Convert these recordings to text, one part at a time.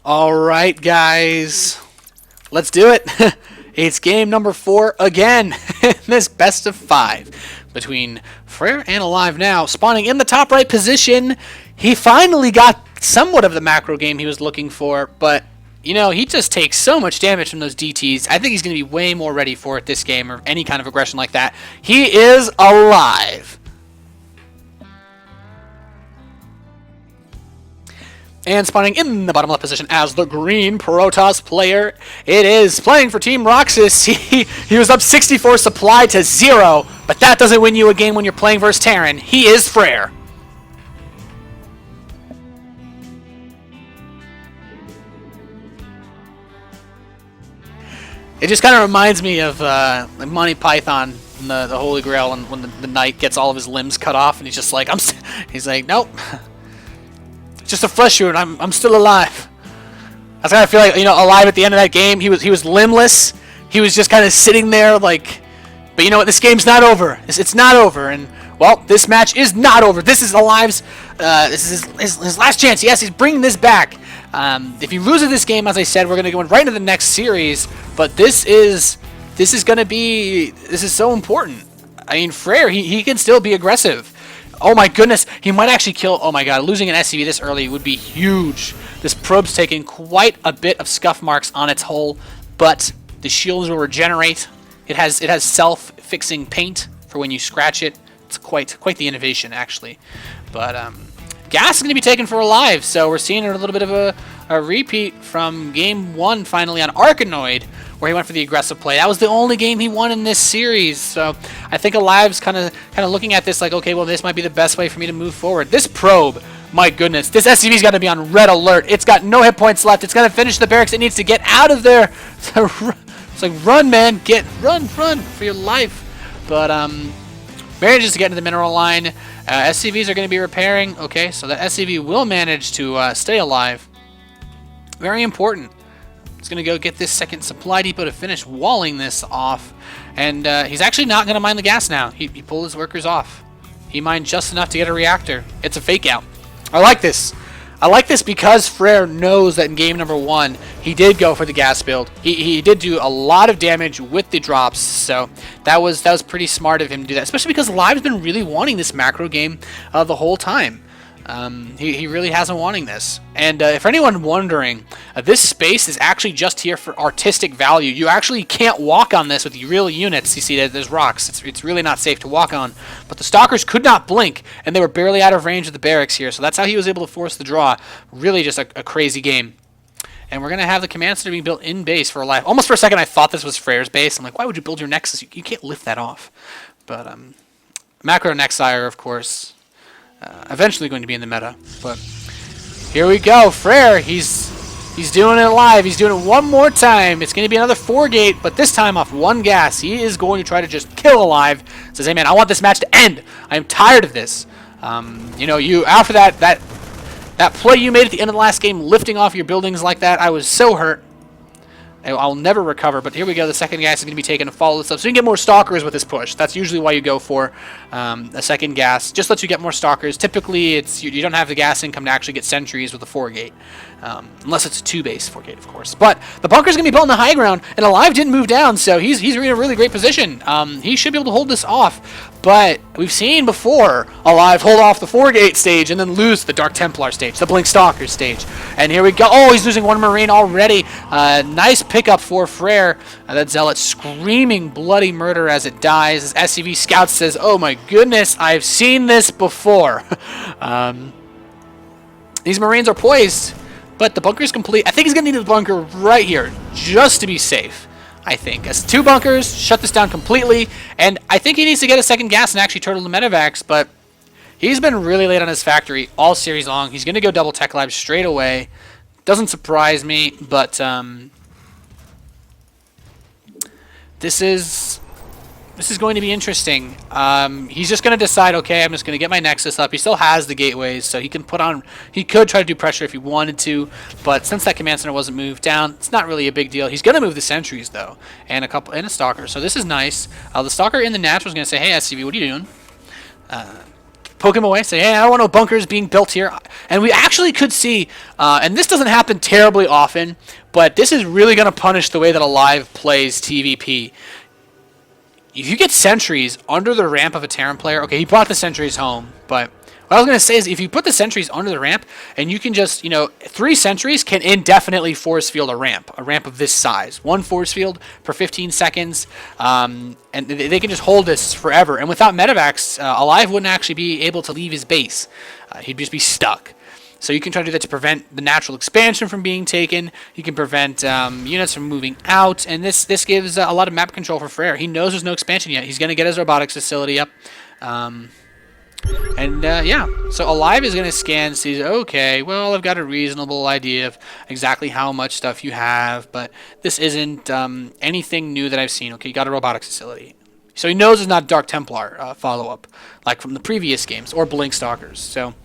All right, guys. Let's do it. It's game number 4 again in this best of 5 between Fraer and aLive now. Spawning in the top right position. He finally got somewhat of the macro game he was looking for, but you know, he just takes so much damage from those DTs. I think he's going to be way more ready for it this game or any kind of aggression like that. He is aLive. And spawning in the bottom left position as the green Protoss player, it is playing for Team Rox.Kis. He was up 64 supply to 0, but that doesn't win you a game when you're playing versus Terran. He is Fraer. It just kind of reminds me of Monty Python and the Holy Grail, and when the knight gets all of his limbs cut off, and he's just like, he's like, nope. Just a flesh wound. I'm still alive. That's how I feel like, you know, aLive at the end of that game. He was limbless. He was just kind of sitting there like, but you know what? This game's not over. It's not over. And well, this match is not over. This is aLive's. This is his last chance. Yes, he's bringing this back. If he loses this game, as I said, we're gonna go right into the next series. But this is so important. I mean, Fraer, he can still be aggressive. Oh my goodness, he might actually kill. Oh my god, losing an SCV this early would be huge. This probe's taking quite a bit of scuff marks on its hull, but the shields will regenerate. It has self-fixing paint for when you scratch it. It's quite the innovation, actually. But gas is going to be taken for aLive, so we're seeing a little bit of a repeat from game 1 finally on Arkanoid, where he went for the aggressive play. That was the only game he won in this series, so I think aLive's kind of looking at this like, okay, well, this might be the best way for me to move forward. This probe, my goodness, this SCV's got to be on red alert. It's got no hit points left. It's going to finish the barracks. It needs to get out of there. It's like, run, man, run for your life. But manages to get into the mineral line. SCVs are going to be repairing. Okay, so the SCV will manage to stay alive. Very important. He's going to go get this second supply depot to finish walling this off. And he's actually not going to mine the gas now. He pulled his workers off. He mined just enough to get a reactor. It's a fake out. I like this. I like this because Fraer knows that in game number 1, he did go for the gas build. He did do a lot of damage with the drops, so that was pretty smart of him to do that, especially because aLive's been really wanting this macro game the whole time. He really hasn't wanting this. And for anyone wondering, this space is actually just here for artistic value. You actually can't walk on this with real units. You see, there's rocks. It's really not safe to walk on. But the Stalkers could not blink, and they were barely out of range of the barracks here. So that's how he was able to force the draw. Really just a crazy game. And we're going to have the command center being built in base for aLive. Almost for a second I thought this was Fraer's base. I'm like, why would you build your Nexus? You can't lift that off. But Macro Nexire, of course, eventually going to be in the meta. But here we go. Fraer, he's doing it aLive. He's doing it one more time. It's going to be another 4-gate, but this time off 1 gas. He is going to try to just kill aLive. Says, hey man, I want this match to end. I am tired of this. You know, after that play you made at the end of the last game, lifting off your buildings like that, I was so hurt. I'll never recover, but here we go. The second gas is going to be taken to follow this up. So you can get more Stalkers with this push. That's usually why you go for a second gas. Just lets you get more Stalkers. Typically, you don't have the gas income to actually get sentries with a 4-gate. Unless it's a 2-base 4-gate, of course. But the bunker's going to be built on the high ground, and aLive didn't move down, so he's in a really great position. He should be able to hold this off. But we've seen before aLive hold off the 4-gate stage and then lose the Dark Templar stage, the Blink Stalker stage. And here we go. Oh, he's losing 1 Marine already. Nice pickup for Fraer. That Zealot screaming bloody murder as it dies. As SCV Scout says, oh my goodness, I've seen this before. These Marines are poised, but the bunker's complete. I think he's going to need the bunker right here just to be safe. I think. As 2 bunkers, shut this down completely, and I think he needs to get a second gas and actually turtle the medevacs, but he's been really late on his factory all series long. He's going to go double tech live straight away. Doesn't surprise me, but this is going to be interesting. He's just going to decide, okay, I'm just going to get my Nexus up. He still has the gateways, so he could try to do pressure if he wanted to, but since that command center wasn't moved down, it's not really a big deal. He's going to move the sentries, though, and a Stalker, so this is nice. The Stalker in the natural is going to say, hey, SCV, what are you doing? poke him away, say, hey, I don't want no bunkers being built here. And we actually could see, and this doesn't happen terribly often, but this is really going to punish the way that aLive plays TvP. If you get sentries under the ramp of a Terran player, okay, he brought the sentries home, but what I was going to say is if you put the sentries under the ramp, and you can just, 3 sentries can indefinitely force field a ramp of this size. 1 force field per 15 seconds, and they can just hold this forever. And without medevacs, aLive wouldn't actually be able to leave his base. He'd just be stuck. So you can try to do that to prevent the natural expansion from being taken. You can prevent units from moving out, and this gives a lot of map control for Fraer. He knows there's no expansion yet. He's going to get his robotics facility up. Yeah, so aLive is going to scan, sees, okay, well, I've got a reasonable idea of exactly how much stuff you have, but this isn't anything new that I've seen. Okay, you got a robotics facility. So he knows it's not Dark Templar follow-up, like from the previous games, or Blink Stalkers. So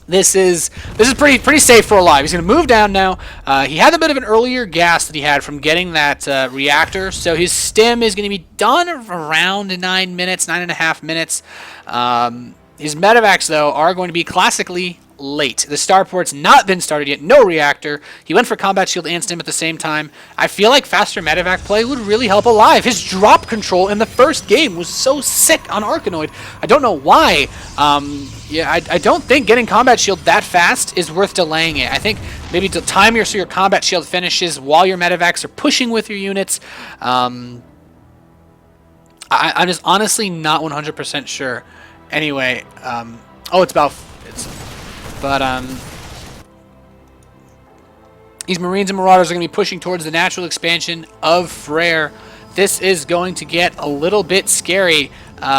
this is pretty safe for aLive. He's going to move down now. He had a bit of an earlier gas that he had from getting that reactor, so his stim is going to be done around 9 minutes, 9.5 minutes. His medevacs, though, are going to be classically late. The starport's not been started yet. No reactor. He went for combat shield and stim at the same time. I feel like faster medevac play would really help aLive. His drop control in the first game was so sick on Arkanoid. I don't know why. I don't think getting combat shield that fast is worth delaying it. I think maybe to time so your combat shield finishes while your medevacs are pushing with your units. I'm just honestly not 100% sure. Anyway, these Marines and Marauders are going to be pushing towards the natural expansion of Fraer. This is going to get a little bit scary.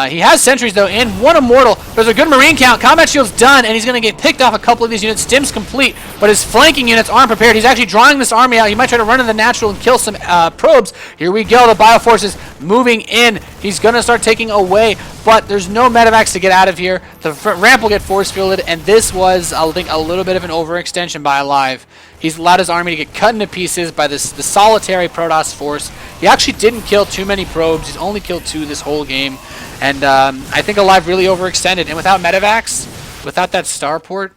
He has sentries, though, and 1 immortal. There's a good Marine count. Combat shield's done, and he's going to get picked off a couple of these units. Stim's complete, but his flanking units aren't prepared. He's actually drawing this army out. He might try to run in the natural and kill some probes. Here we go. The Bioforce is moving in. He's going to start taking away, but there's no medevacs to get out of here. The ramp will get force fielded, and this was, I think, a little bit of an overextension by aLive. He's allowed his army to get cut into pieces by the solitary Protoss force. He actually didn't kill too many probes. He's only killed 2 this whole game. And I think aLive really overextended. And without medevacs, without that starport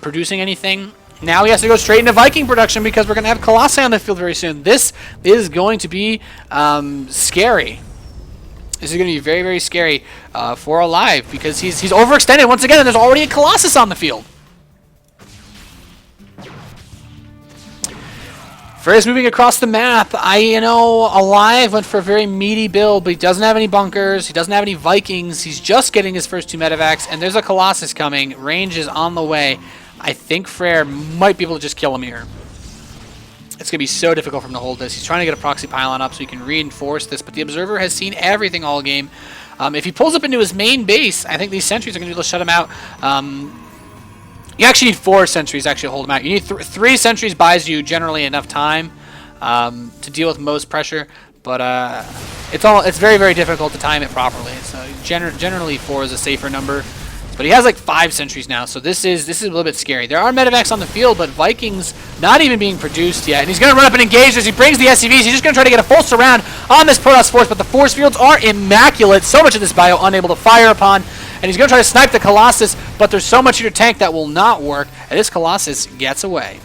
producing anything, now he has to go straight into Viking production because we're going to have Colossi on the field very soon. This is going to be scary. This is going to be very, very scary for aLive because he's overextended once again, and there's already a Colossus on the field. Fraer's moving across the map. aLive went for a very meaty build, but he doesn't have any bunkers. He doesn't have any Vikings. He's just getting his first 2 medevacs, and there's a Colossus coming. Range is on the way. I think Fraer might be able to just kill him here. It's going to be so difficult for him to hold this. He's trying to get a proxy pylon up so he can reinforce this, but the Observer has seen everything all game. If he pulls up into his main base, I think these sentries are going to be able to shut him out. You actually need 4 sentries to actually hold him out. You need 3 sentries buys you generally enough time to deal with most pressure, but it's very, very difficult to time it properly. So generally 4 is a safer number. But he has like 5 sentries now, so this is a little bit scary. There are medevacs on the field, but Vikings not even being produced yet. And he's going to run up and engage as he brings the SCVs. He's just going to try to get a full surround on this Protoss force, but the force fields are immaculate. So much of this bio unable to fire upon. And he's going to try to snipe the Colossus, but there's so much in your tank that will not work, and this Colossus gets away.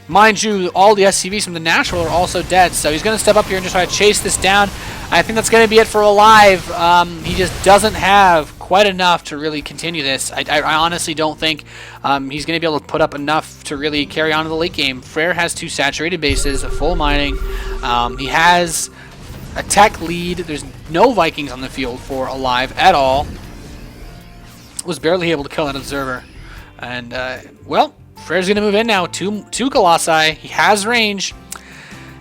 Mind you, all the SCVs from the natural are also dead, so he's going to step up here and just try to chase this down. I think that's going to be it for aLive. He just doesn't have quite enough to really continue this. I honestly don't think he's going to be able to put up enough to really carry on to the late game. Fraer has 2 saturated bases, a full mining. He has a tech lead. There's no Vikings on the field for aLive at all. Was barely able to kill an Observer. And, well, Fraer's going to move in now. Two Colossi. He has range.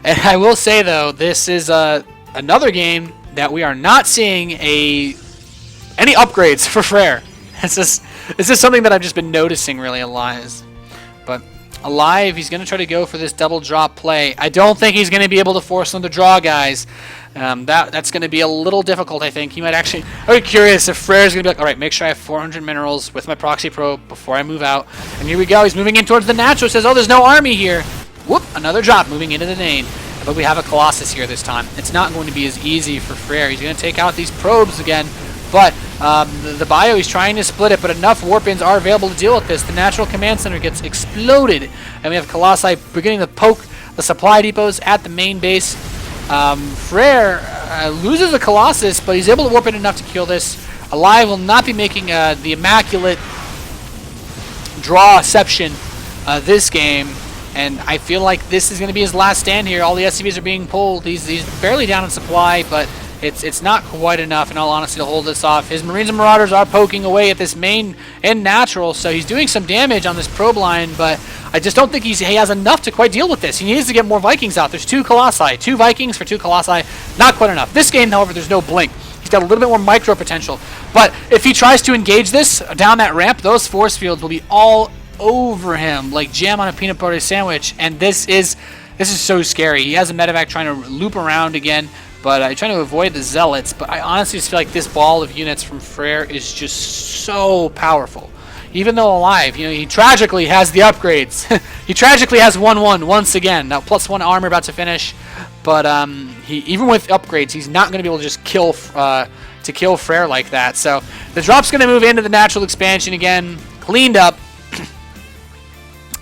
And I will say, though, this is another game that we are not seeing any upgrades for Fraer. It's just something that I've just been noticing, really, aLive. But aLive, he's going to try to go for this double drop play. I don't think he's going to be able to force them to draw, guys. That's going to be a little difficult, I think. He might actually... I'm curious if Fraer's going to be like, all right, make sure I have 400 minerals with my proxy probe before I move out. And here we go. He's moving in towards the natural. Says, oh, there's no army here. Whoop, another drop moving into the main. But we have a Colossus here this time. It's not going to be as easy for Fraer. He's going to take out these probes again. But The bio, he's trying to split it, but enough warp-ins are available to deal with this. The natural command center gets exploded, and we have Colossi beginning to poke the supply depots at the main base. Fraer loses the Colossus, but he's able to warp in enough to kill this. aLive will not be making the immaculate draw-ception this game, and I feel like this is going to be his last stand here. All the SCVs are being pulled. He's barely down in supply, but it's not quite enough, in all honesty, to hold this off. His Marines and Marauders are poking away at this main and natural, so he's doing some damage on this probe line, but I just don't think he has enough to quite deal with this. He needs to get more Vikings out. There's 2 Colossi. 2 Vikings for 2 Colossi. Not quite enough. This game, however, there's no blink. He's got a little bit more micro potential, but if he tries to engage this down that ramp, those force fields will be all over him like jam on a peanut butter sandwich, and this is so scary. He has a medevac trying to loop around again, but trying to avoid the zealots. But I honestly just feel like this ball of units from Fraer is just so powerful. Even though aLive, he tragically has the upgrades. He tragically has 1-1 once again. Now +1 armor about to finish, but he even with upgrades, he's not going to be able to just kill Fraer like that. So the drop's going to move into the natural expansion again, cleaned up.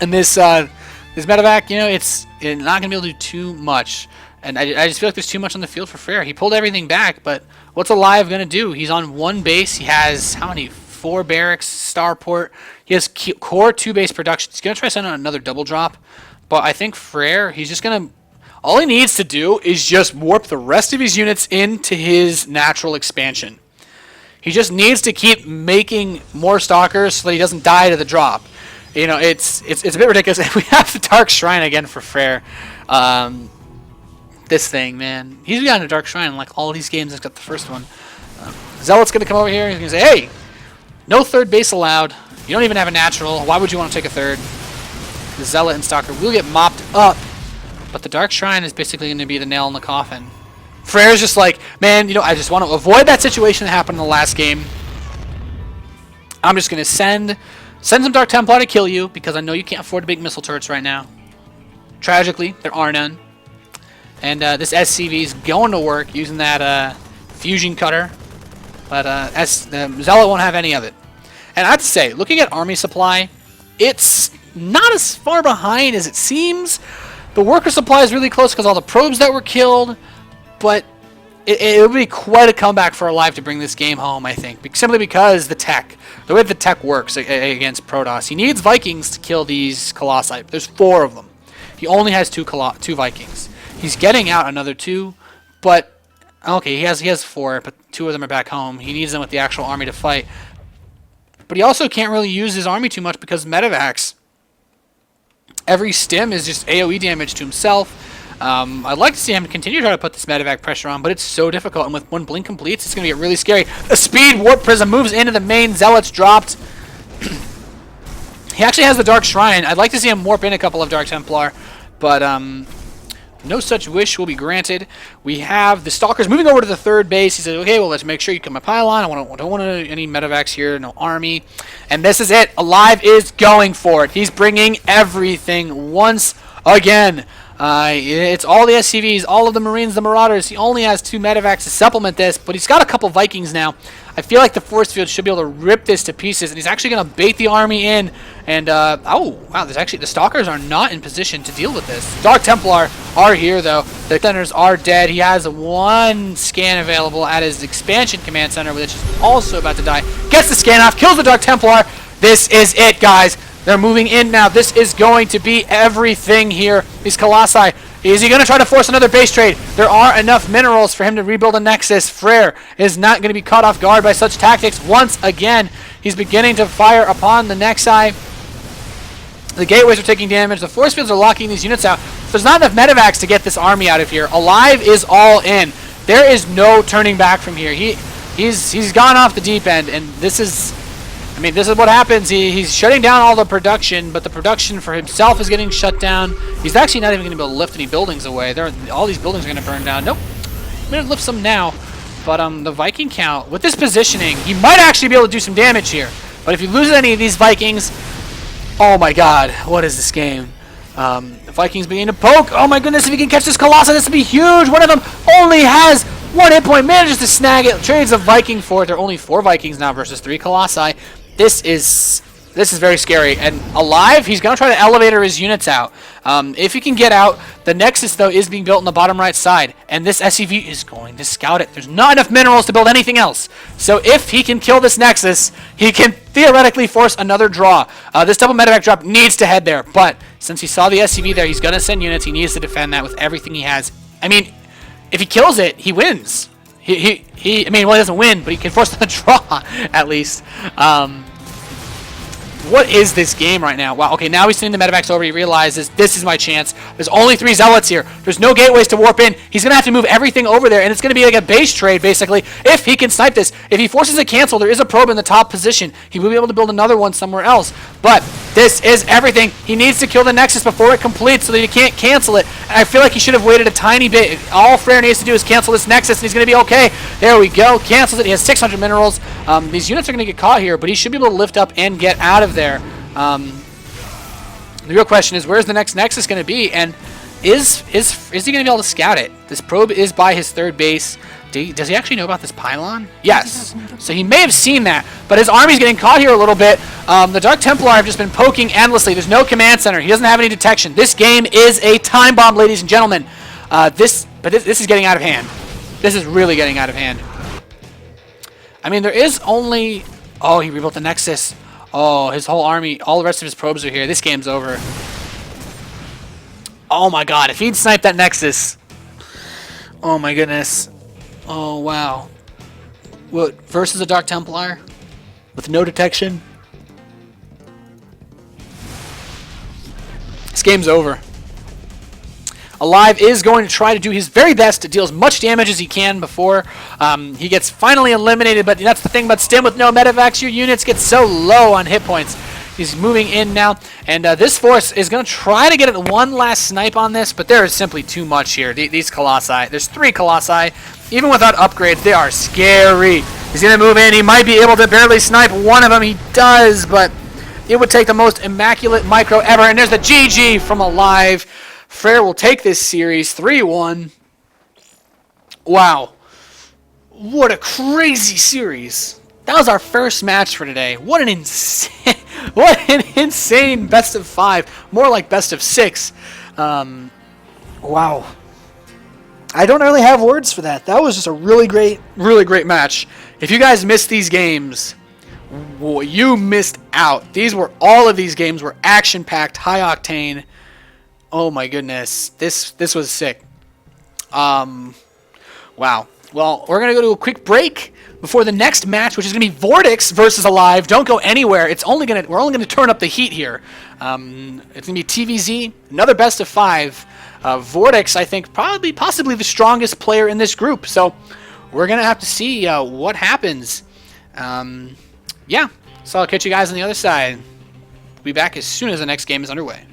And this medevac, it's not going to be able to do too much. And I just feel like there's too much on the field for Fraer. He pulled everything back, but what's aLive going to do? He's on 1 base. He has, how many? 4 barracks, starport. He has core 2 base production. He's going to try sending out another double drop. But I think Fraer, he's just going to... All he needs to do is just warp the rest of his units into his natural expansion. He just needs to keep making more stalkers so that he doesn't die to the drop. It's a bit ridiculous. We have the Dark Shrine again for Fraer. This thing, man. He's gotten a Dark Shrine in like all these games except the first one. Zealot's going to come over here. He's going to say, hey, no 3rd base allowed. You don't even have a natural. Why would you want to take a 3rd? The Zealot and Stalker will get mopped up, but the Dark Shrine is basically going to be the nail in the coffin. Fraer's just like, man, I just want to avoid that situation that happened in the last game. I'm just going to send some Dark Templar to kill you, because I know you can't afford to make missile turrets right now. Tragically, there are none. And this SCV is going to work using that fusion cutter. But Zealot won't have any of it. And I have to say, looking at army supply, it's not as far behind as it seems. The worker supply is really close because all the probes that were killed. But it would be quite a comeback for aLive to bring this game home, I think. Simply because the way the tech works against Protoss. He needs Vikings to kill these Colossi. There's 4 of them. He only has 2 Vikings. He's getting out another 2, but... Okay, he has 4, but 2 of them are back home. He needs them with the actual army to fight. But he also can't really use his army too much because medevacs. Every stim is just AoE damage to himself. I'd like to see him continue to try to put this medevac pressure on, but it's so difficult. And when Blink completes, it's going to get really scary. The speed warp prism moves into the main. Zealots dropped. He actually has the Dark Shrine. I'd like to see him warp in a couple of Dark Templar, but no such wish will be granted. We have the Stalkers moving over to the 3rd base. He said, okay, well, let's make sure you come a pylon. I don't want any medevacs here, no army. And this is it. aLive is going for it. He's bringing everything once again. It's all the SCVs, all of the Marines, the Marauders. He only has 2 medevacs to supplement this, but he's got a couple Vikings now. I feel like the force field should be able to rip this to pieces, and he's actually going to bait the army in. And, oh, wow, the Stalkers are not in position to deal with this. Dark Templar are here, though. The Thunders are dead. He has 1 scan available at his expansion command center, which is also about to die. Gets the scan off, kills the Dark Templar. This is it, guys. They're moving in now. This is going to be everything here. These Colossi. Is he going to try to force another base trade? There are enough minerals for him to rebuild a Nexus. Fraer is not going to be caught off guard by such tactics. Once again, he's beginning to fire upon the Nexi. The gateways are taking damage. The force fields are locking these units out. There's not enough medevacs to get this army out of here. aLive is all in. There is no turning back from here. He's gone off the deep end, and this is... I mean, this is what happens. He's shutting down all the production, but the production for himself is getting shut down. He's actually not even going to be able to lift any buildings away. All these buildings are going to burn down. Nope. I'm going to lift some now. But the Viking count, with this positioning, he might actually be able to do some damage here. But if he loses any of these Vikings, oh my god, what is this game? The Vikings begin to poke. Oh my goodness, if he can catch this Colossus, this would be huge. One of them only has 1 hit point, manages to snag it, trades a Viking for it. There are only 4 Vikings now versus 3 Colossi. This is very scary. And aLive, he's going to try to elevator his units out. If he can get out, the Nexus, though, is being built on the bottom right side. And this SCV is going to scout it. There's not enough minerals to build anything else. So if he can kill this Nexus, he can theoretically force another draw. This double medevac drop needs to head there. But since he saw the SCV there, he's going to send units. He needs to defend that with everything he has. I mean, if he kills it, he wins. I mean, well, he doesn't win, but he can force the draw, at least. What is this game right now? Wow, okay, now he's sending the medevacs over. He realizes this is my chance. There's only 3 zealots here. There's no gateways to warp in. He's going to have to move everything over there, and it's going to be like a base trade, basically, if he can snipe this. If he forces a cancel, there is a probe in the top position. He will be able to build another one somewhere else. But this is everything. He needs to kill the Nexus before it completes so that he can't cancel it. And I feel like he should have waited a tiny bit. All Fraer needs to do is cancel this Nexus, and he's going to be okay. There we go. Cancels it. He has 600 minerals. These units are going to get caught here, but he should be able to lift up and get out of there. The real question is, where's the next Nexus going to be, and is he going to be able to scout it? This probe is by his 3rd base. Does he actually know about this pylon? Yes. So he may have seen that, but his army's getting caught here a little bit. The Dark Templar have just been poking endlessly. There's no command center. He doesn't have any detection. This game is a time bomb, ladies and gentlemen. This is getting out of hand. This is really getting out of hand. I mean, there is only... Oh, he rebuilt the Nexus. Oh, his whole army, all the rest of his probes are here. This game's over. Oh my god, if he'd sniped that Nexus. Oh my goodness. Oh, wow. What, versus a Dark Templar? With no detection? This game's over. aLive is going to try to do his very best to deal as much damage as he can before he gets finally eliminated, but that's the thing about Stim with no medevacs. Your units get so low on hit points. He's moving in now, and this force is going to try to get one last snipe on this, but there is simply too much here. These Colossi, there's 3 Colossi. Even without upgrades, they are scary. He's going to move in. He might be able to barely snipe one of them. He does, but it would take the most immaculate micro ever, and there's the GG from aLive. Fraer will take this series 3-1. Wow. What a crazy series. That was our first match for today. What an insane best of 5. More like best of 6. Wow. I don't really have words for that. That was just a really great match. If you guys missed these games, well, you missed out. All of these games were action-packed, high-octane. Oh my goodness, this was sick. Wow. Well, we're gonna go to a quick break before the next match, which is gonna be Rox.Kis versus aLive. Don't go anywhere. We're only gonna turn up the heat here. It's gonna be TVZ, another best of 5. Rox.Kis, I think, possibly the strongest player in this group. So we're gonna have to see what happens. Yeah. So I'll catch you guys on the other side. We'll be back as soon as the next game is underway.